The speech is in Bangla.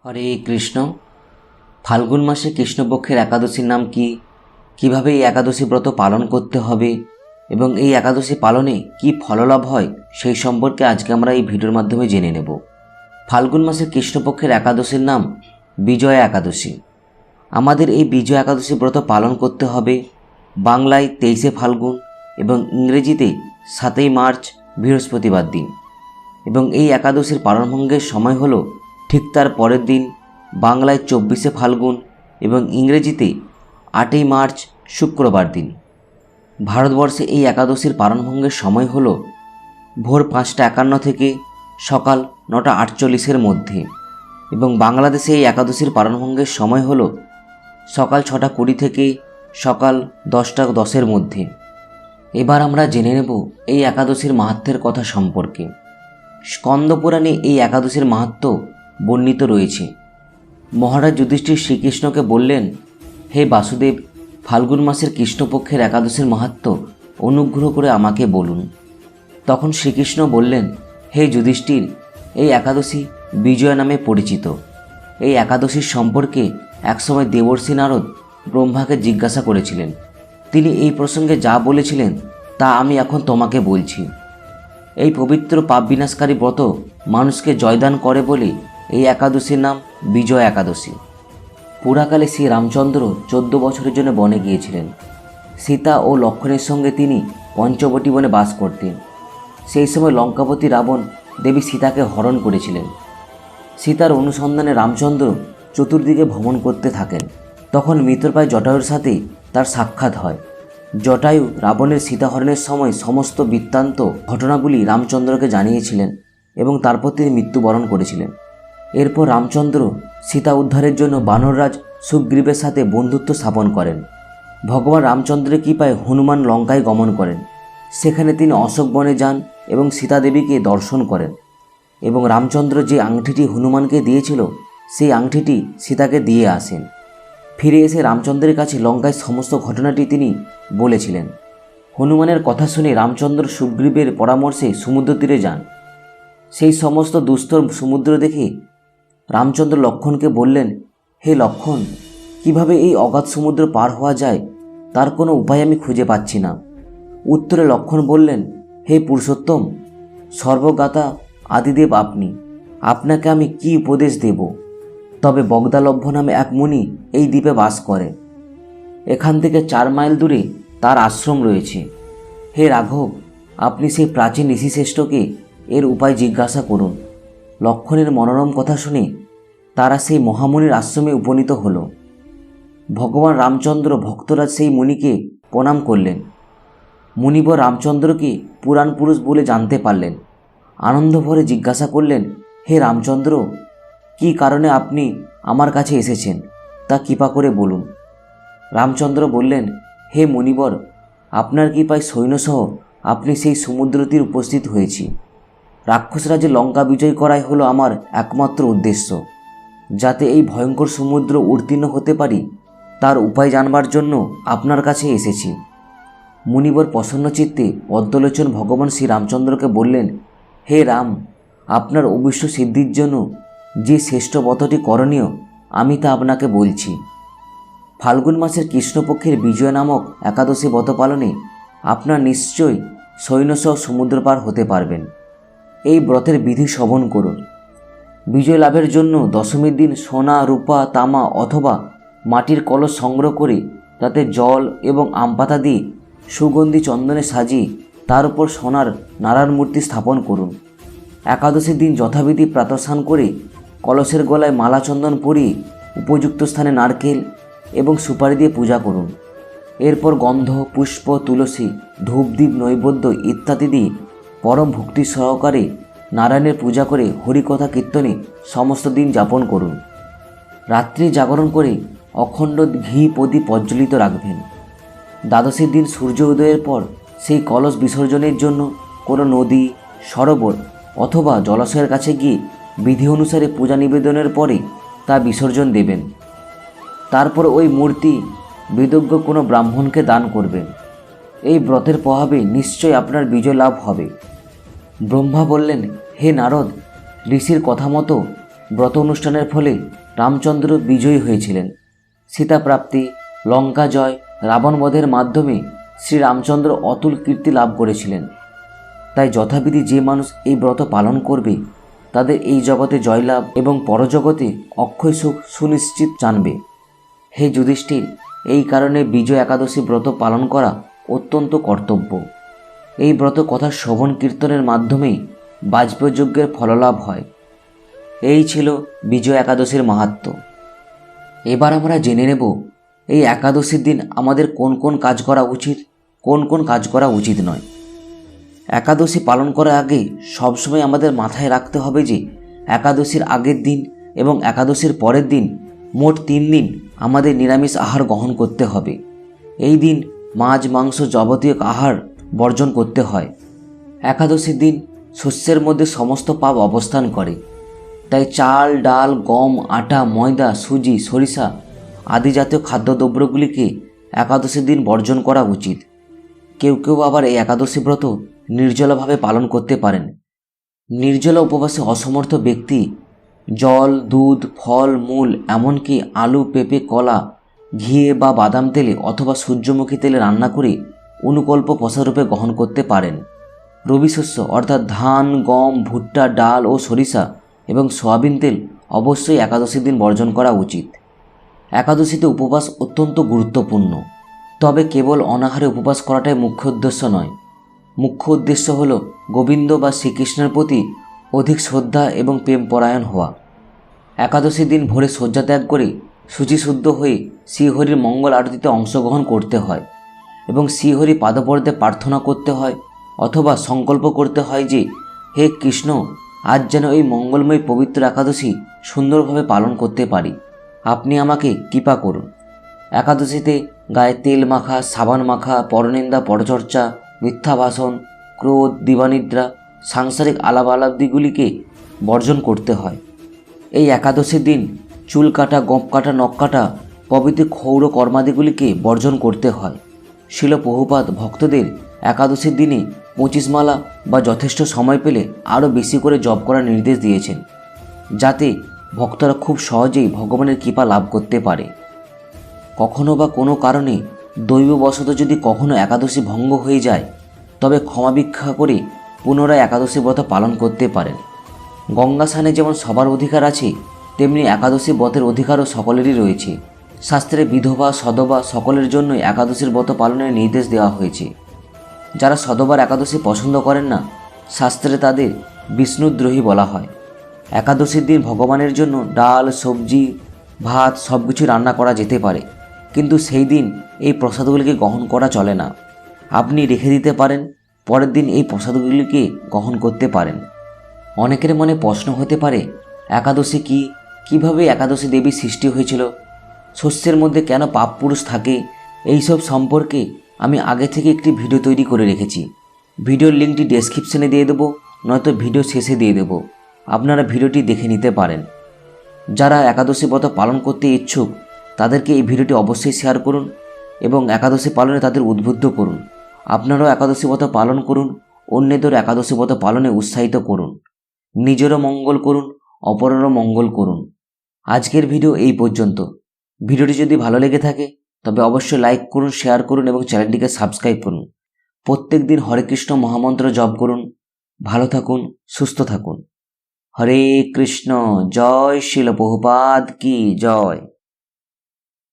হরে কৃষ্ণ। ফাল্গুন মাসে কৃষ্ণপক্ষের একাদশীর নাম কি, কিভাবে এই একাদশী ব্রত পালন করতে হবে এবং এই একাদশী পালনে কি ফললাভ হয় সেই সম্পর্কে আজকে আমরা এই ভিডিওর মাধ্যমে জেনে নেব। ফাল্গুন মাসের কৃষ্ণপক্ষের একাদশীর নাম বিজয়া একাদশী। আমাদের এই বিজয়া একাদশী ব্রত পালন করতে হবে বাংলায় 23শে ফাল্গুন এবং ইংরেজিতে 7ই মার্চ বৃহস্পতিবার দিন। এবং এই একাদশীর পালনভঙ্গের সময় হলো ঠিক তার পরের দিন বাংলায় 24শে ফাল্গুন এবং ইংরেজিতে 8ই মার্চ শুক্রবার দিন। ভারতবর্ষে এই একাদশীর পালনভঙ্গের সময় হলো ভোর 5টা 51 থেকে সকাল 9টা 48-এর মধ্যে এবং বাংলাদেশে এই একাদশীর পালনভঙ্গের সময় হলো সকাল 6টা 20 থেকে সকাল 10টা 10-এর মধ্যে। এবার আমরা জেনে নেব এই একাদশীর মাহাত্ম্যের কথা সম্পর্কে। স্কন্দ পুরাণে এই একাদশীর মাহাত্ম্য বর্ণিত রয়েছে। মহারাজ যুধিষ্ঠির শ্রীকৃষ্ণকে বললেন, হে বাসুদেব, ফাল্গুন মাসের কৃষ্ণপক্ষের একাদশীর মাহাত্ম্য অনুগ্রহ করে আমাকে বলুন। তখন শ্রীকৃষ্ণ বললেন, হে যুধিষ্ঠির, এই একাদশী বিজয়া নামে পরিচিত। এই একাদশীর সম্পর্কে একসময় দেবর্ষি নারদ ব্রহ্মাকে জিজ্ঞাসা করেছিলেন। তিনি এই প্রসঙ্গে যা বলেছিলেন তা আমি এখন তোমাকে বলছি। এই পবিত্র পাপ বিনাশকারী ব্রত মানুষকে জয়দান করে বলে এই একাদশীর নাম বিজয়া একাদশী। পুরাকালে শ্রী রামচন্দ্র 14 বছরের জন্য বনে গিয়েছিলেন। সীতা ও লক্ষ্মণের সঙ্গে তিনি পঞ্চবটী বনে বাস করতেন। সেই সময় লঙ্কাপতি রাবণ দেবী সীতাকে হরণ করেছিলেন। সীতার অনুসন্ধানে রামচন্দ্র চতুর্দিকে ভ্রমণ করতে থাকেন। তখন মিত্রপ্রায় জটায়ুর সাথে তার সাক্ষাৎ হয়। জটায়ু রাবণের সীতাহরণের সময় সমস্ত বৃত্তান্ত ঘটনাগুলি রামচন্দ্রকে জানিয়েছিলেন এবং তারপর তিনি মৃত্যুবরণ করেছিলেন। এরপর রামচন্দ্র সীতা উদ্ধারের জন্য বানররাজ সুগ্রীবের সাথে বন্ধুত্ব স্থাপন করেন। ভগবান রামচন্দ্রের কৃপায় হনুমান লঙ্কায় গমন করেন। সেখানে তিনি অশোক বনে যান এবং সীতা দেবীকে দর্শন করেন এবং রামচন্দ্র যে আংটিটি হনুমানকে দিয়েছিল সেই আংটিটি সীতাকে দিয়ে আসেন। ফিরে এসে রামচন্দ্রের কাছে লঙ্কায় সমস্ত ঘটনাটি তিনি বলেছিলেন। হনুমানের কথা শুনে রামচন্দ্র সুগ্রীবের পরামর্শে সমুদ্র তীরে যান। সেই সমস্ত দুস্তর সমুদ্র দেখে রামচন্দ্র লক্ষ্মণকে বললেন, হে লক্ষ্মণ, কিভাবে এই অগাধ সমুদ্র পার হওয়া যায় তার কোনো উপায় আমি খুঁজে পাচ্ছি না। উত্তরে লক্ষ্মণ বললেন, হে পুরুষোত্তম, সর্বজ্ঞাতা আদিদেব আপনি, আপনাকে আমি কি উপদেশ দেব? তবে বগদালভ্য নামে এক মুনি এই দ্বীপে বাস করে। এখান থেকে 4 মাইল দূরে তার আশ্রম রয়েছে। হে রাঘব, আপনি সেই প্রাচীন ঋষিশ্রেষ্ঠকে এর উপায় জিজ্ঞাসা করুন। লক্ষ্মণের মনোরম কথা শুনে তারা সেই মহামুনির আশ্রমে উপনীত হল। ভগবান রামচন্দ্র ভক্তরাজ সেই মুনিকে প্রণাম করলেন। মুনিবর রামচন্দ্রকে পুরাণ পুরুষ বলে জানতে পারলেন। আনন্দ ভরে জিজ্ঞাসা করলেন, হে রামচন্দ্র, কি কারণে আপনি আমার কাছে এসেছেন তা কৃপা করে বলুন। রামচন্দ্র বললেন, হে মুনিবর, আপনার কৃপায় সৈন্যসহ আপনি সেই সমুদ্র তীর উপস্থিত হয়েছি। রাক্ষসরাজে লঙ্কা বিজয় করাই হলো আমার একমাত্র উদ্দেশ্য। যাতে এই ভয়ঙ্কর সমুদ্র উত্তীর্ণ হতে পারি তার উপায় জানবার জন্য আপনার কাছে এসেছি। মুনিবর প্রসন্ন চিত্তে পদ্মলোচন ভগবান শ্রী রামচন্দ্রকে বললেন, হে রাম, আপনার অবিশ্ব সিদ্ধির জন্য যে শ্রেষ্ঠ ব্রতটি করণীয় আমি তা আপনাকে বলছি। ফাল্গুন মাসের কৃষ্ণপক্ষের বিজয় নামক একাদশী ব্রত পালনে আপনার নিশ্চয়ই সৈন্যসহ সমুদ্র পার হতে পারবেন। এই ব্রতের বিধি শ্রবণ করুন। বিজয় লাভের জন্য দশমীর দিন সোনা, রূপা, তামা অথবা মাটির কলস সংগ্রহ করে তাতে জল এবং আম পাতা দিয়ে সুগন্ধি চন্দনে সাজিয়ে তার উপর সোনার নারায়ণ মূর্তি স্থাপন করুন। একাদশীর দিন যথাবিধি প্রাতঃস্নান করে কলসের গলায় মালা চন্দন পরিয়ে উপযুক্ত স্থানে নারকেল এবং সুপারি দিয়ে পূজা করুন। এরপর গন্ধ, পুষ্প, তুলসী, ধূপদীপ, নৈবেদ্য ইত্যাদি দিয়ে পরম ভক্তি সহকারে নারায়ণের পূজা করে হরিকথা কীর্তনে সমস্ত দিন যাপন করুন। রাত্রি জাগরণ করে অখণ্ড ঘি প্রদীপ প্রজ্বলিত রাখবেন। দ্বাদশীর দিন সূর্য উদয়ের পর সেই কলস বিসর্জনের জন্য কোনো নদী, সরোবর অথবা জলাশয়ের কাছে গিয়ে বিধি অনুসারে পূজা নিবেদনের পরে তা বিসর্জন দেবেন। তারপর ওই মূর্তি বিদগ্ধ কোনো ব্রাহ্মণকে দান করবেন। এই ব্রতের প্রভাবে নিশ্চয় আপনার বিজয় লাভ হবে। ব্রহ্মা বললেন, হে নারদ, ঋষির কথা মতো ব্রত অনুষ্ঠানের ফলে রামচন্দ্র বিজয়ী হয়েছিলেন। সীতা প্রাপ্তি, লঙ্কা জয়, রাবণ বধের মাধ্যমে শ্রী রামচন্দ্র অতুল কীর্তি লাভ করেছিলেন। তাই যথাবিধি যে মানুষ এই ব্রত পালন করবে তাদের এই জগতে জয়লাভ এবং পরজগতে অক্ষয় সুখ সুনিশ্চিত জানবে। হে যুধিষ্ঠির, এই কারণে বিজয় একাদশী ব্রত পালন করা অত্যন্ত কর্তব্য। এই ব্রত কথা শ্রবণ কীর্তনের মাধ্যমেই বাজপেয় যজ্ঞের ফললাভ হয়। এই ছিল বিজয় একাদশীর মাহাত্ম্য। এবার আমরা জেনে নেব এই একাদশীর দিন আমাদের কোন কোন কাজ করা উচিত, কোন কোন কাজ করা উচিত নয়। একাদশী পালন করার আগে সবসময় আমাদের মাথায় রাখতে হবে যে একাদশীর আগের দিন এবং একাদশীর পরের দিন মোট 3 দিন আমাদের নিরামিষ আহার গ্রহণ করতে হবে। এই দিন মাছ, মাংস, যাবতীয় আহার বর্জন করতে হয়। একাদশীর দিন শস্যের মধ্যে সমস্ত পাপ অবস্থান করে, তাই চাল, ডাল, গম, আটা, ময়দা, সুজি, সরিষা আদি জাতীয় খাদ্যদ্রব্যগুলিকে একাদশীর দিন বর্জন করা উচিত। কেউ কেউ আবার এই একাদশী ব্রত নির্জলাভাবে পালন করতে পারেন। নির্জলা উপবাসে অসমর্থ ব্যক্তি জল, দুধ, ফল, মূল, এমনকি আলু, পেঁপে, কলা, ঘিয়ে বা বাদাম তেলে অথবা সূর্যমুখী তেলে রান্না করে অনুকল্প প্রসাদরূপে গ্রহণ করতে পারেন। রবি শস্য অর্থাৎ ধান, গম, ভুট্টা, ডাল ও সরিষা এবং সয়াবিন তেল অবশ্যই একাদশীর দিন বর্জন করা উচিত। একাদশীতে উপবাস অত্যন্ত গুরুত্বপূর্ণ, তবে কেবল অনাহারে উপবাস করাটাই মুখ্য উদ্দেশ্য নয়। মুখ্য উদ্দেশ্য হল গোবিন্দ বা শ্রীকৃষ্ণের প্রতি অধিক শ্রদ্ধা এবং প্রেমপরায়ণ হওয়া। একাদশীর দিন ভোরে শয্যা ত্যাগ করে শুচিশুদ্ধ হয়ে শ্রীহরির মঙ্গল আরতিতে অংশগ্রহণ করতে হয় এবং শ্রীহরি পাদপদ্মে প্রার্থনা করতে হয় অথবা সংকল্প করতে হয় যে, হে কৃষ্ণ, আজ যেন এই মঙ্গলময় পবিত্র একাদশী সুন্দরভাবে পালন করতে পারি, আপনি আমাকে কৃপা করুন। একাদশীতে গায়ে তেল মাখা, সাবান মাখা, পরনিন্দা, পরচর্চা, মিথ্যা ভাষণ, ক্রোধ, দিবানিদ্রা, সাংসারিক আলাপালাদিগুলিকে বর্জন করতে হয়। এই একাদশীর দিন চুল কাটা, গোঁফ কাটা, নখ কাটা প্রভৃতি ক্ষৌর কর্মাদিগুলিকে বর্জন করতে হয়। শিল প্রভুপাদ ভক্তদের একাদশীর দিনে 25 মালা বা যথেষ্ট সময় পেলে আরও বেশি করে জপ করার নির্দেশ দিয়েছেন, যাতে ভক্তরা খুব সহজেই ভগবানের কৃপা লাভ করতে পারে। কখনো বা কোনো কারণে দৈববশত যদি কখনো একাদশী ভঙ্গ হয়ে যায়, তবে ক্ষমা ভিক্ষা করে পুনরায় একাদশী ব্রত পালন করতে পারেন। গঙ্গা স্নানে যেমন সবার অধিকার আছে, তেমনি একাদশী ব্রতের অধিকারও সকলেরই রয়েছে। শাস্ত্রে বিধবা, সধবা সকলের জন্যই একাদশীর ব্রত পালনের নির্দেশ দেওয়া হয়েছে। যারা সধবার একাদশী পছন্দ করেন না, শাস্ত্রে তাদের বিষ্ণুদ্রোহী বলা হয়। একাদশীর দিন ভগবানের জন্য ডাল, সবজি, ভাত সব কিছু রান্না করা যেতে পারে, কিন্তু সেই দিন এই প্রসাদগুলিকে গ্রহণ করা চলে না। আপনি রেখে দিতে পারেন, পরের দিন এই প্রসাদগুলিকে গ্রহণ করতে পারেন। অনেকের মনে প্রশ্ন হতে পারে, একাদশী কী, কীভাবে একাদশী দেবী সৃষ্টি হয়েছিল, শস্যের মধ্যে কেন পাপ পুরুষ থাকে, এইসব সম্পর্কে আমি আগে থেকে একটি ভিডিও তৈরি করে রেখেছি। ভিডিওর লিঙ্কটি ডেসক্রিপশনে দিয়ে দেবো, নয়তো ভিডিও শেষে দিয়ে দেবো, আপনারা ভিডিওটি দেখে নিতে পারেন। যারা একাদশী ব্রত পালন করতে ইচ্ছুক তাদেরকে এই ভিডিওটি অবশ্যই শেয়ার করুন এবং একাদশী পালনে তাদের উদ্বুদ্ধ করুন। আপনারাও একাদশী ব্রত পালন করুন, অন্যদের একাদশী ব্রত পালনে উৎসাহিত করুন। নিজেরও মঙ্গল করুন, অপরেরও মঙ্গল করুন। আজকের ভিডিও এই পর্যন্ত। ভিডিওটি যদি ভালো লেগে থাকে তবে অবশ্যই লাইক করুন, শেয়ার করুন এবং চ্যানেলটিকে সাবস্ক্রাইব করুন। প্রত্যেক দিন হরে কৃষ্ণ মহামন্ত্র জপ করুন। ভালো থাকুন, সুস্থ থাকুন। হরে কৃষ্ণ। জয় শিল প্রভুপাদ কি জয়।